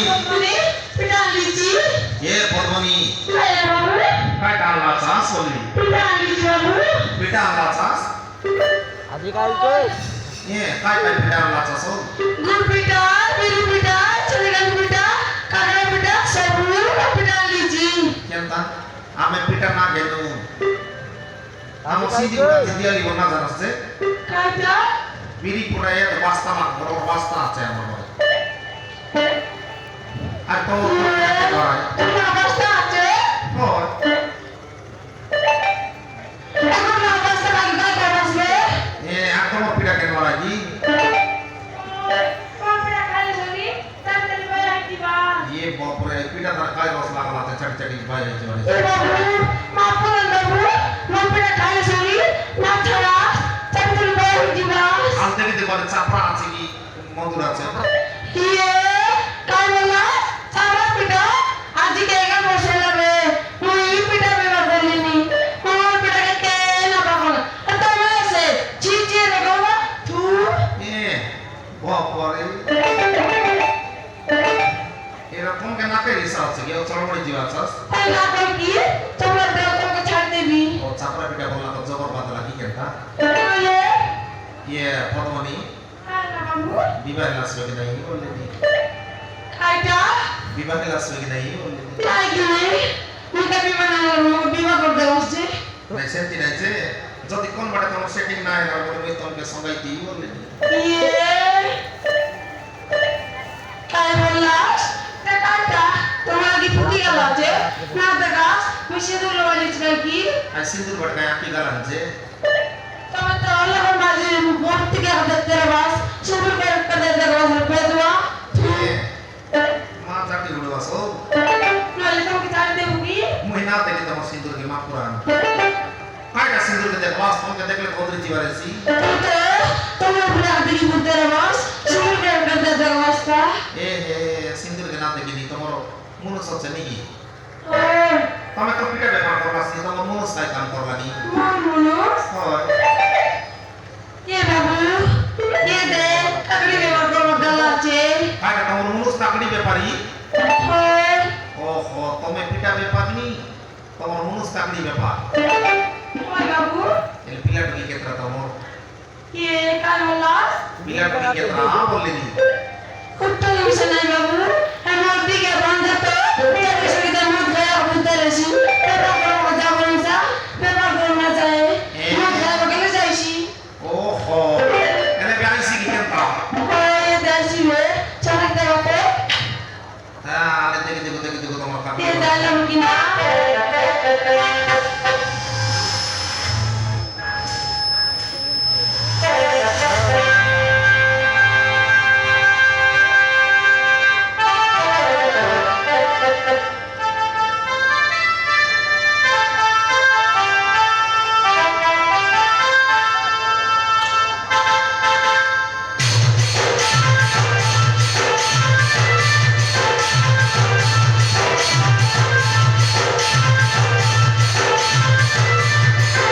পদ্মনি পিঠা লিচি এ পদ্মনি খাইলে বাবু काय टाळला चास बोलली পিঠা লিচি বাবু पिठा आणला चास आधी काय होतोय ये काय काय पिठा आणला चास हो गुड़ पिठा बिरु पिठा चणेगाल पिठा काकड़ा पिठा सबू पिठा लिचि केंता आम्ही पिठा ना घेतो आम्ही सीधी पुरा दियाली बना जाणसते कायता बिरी पुरा येत वास्ता ना बरोबर वास्ता আছে আমার আর তো তোমার অবস্থা আছে হয় এখন অবস্থা লাগি গায় বসবে এ আর তোমার পিঠা কেন লাগি কোন পিঠা খাইলে বলি তাড়াতাড়ি বাইরে দিবা ये बापरे पिठा तर काय रस लागला ते चटचटी बाय यायची ए म्हणे बाबू मापून बाबू कोन पिठा खाइले सरी ना छड़ा ताড়াতাড়ি বাইরে দিবা आलते किती बरे चापरा আছে কি মধুর আছে ये काय बोला सारा पिठा आज के का बसे लगे मुई पिठा बेवा बोलिनी मोर पिठा के ना बाबा तो मैं से चीचे लगावा तू এ বাপরে এরকম কেন আপে রিসা আছে কি চড়মড়ি জিও আছস पहला कर की तुम्हारे देव को छाड़ देबी ও চাপরা পিঠা বললা তো জবর বাদলা কি কেনটা ये ये পদ্মনি हां ना बाबू বিবাহে আসবে কি নাই বললি खाइटा বিবাহে আসবে কি নাই বললি काय की मैं कभी मना बीमा कर दे उससे নাই সেন্তি নাই যে যদি কোন বাড়ে তোমার সেটিং না হয় তাহলে আমি তোমাকে সঙ্গাই দিই বললি ये काय बोलला ते काटा तुम्हाला की फुटी गेला আছে না দেখা মিশে দূর वालीच काय की আর সিন্দুর বাটকায় আপি গালানছে तुम्हें तो अल्लाह माजी बोलती के हद तेरे पास शुरू कर दे तेरे पास रुपए दुआ মা চাকরি হলো আসো नाले तुम की चाल देऊंगी মহিনা থেকে তোমার সিন্দুরকে মা পুরান কাইটা সিন্দুরকে দেখ বাস তোমাকে দেখলে কদরে জিবারেছি तुम्हें अपने हाथ की बोलते तेरे पास शुरू कर दे तेरे पास का এ হে সিন্দুরকে না দেখিনি তোমার মনস হচ্ছে নাকি ओ তুমি তো পিঠা ব্যাপার করলাছি তোমার মনস তাই কাম করলানি मामुनुस হয় ये बाबू ये दे अगली बेवा को बदला चे কাইটা তোমার মনস তাকড়ি ব্যাপারী ओए ওহো তুমি পিঠা ব্যাপারনি তোমার মনস তাকড়ি ব্যাপার ओए बाबू এল পিলাটুকি কেতরা তোমার ये काय बोला পিলাটুকি কেতরা বললেনি कुत्ता निमिषं नाही बाबू हे मोठी के बंद तो ये सुविधा मत गया बोलते रही तेरा को मजा बोलसा तेरा बोलना चाहिए मत गया बगल जाईशी ওহো এনে গাইছি কি কেনতা ओए दासी में चलक दे बापे হ্যাঁ আরে দেখি দেখো তোমার কাম ये दाला मुकिना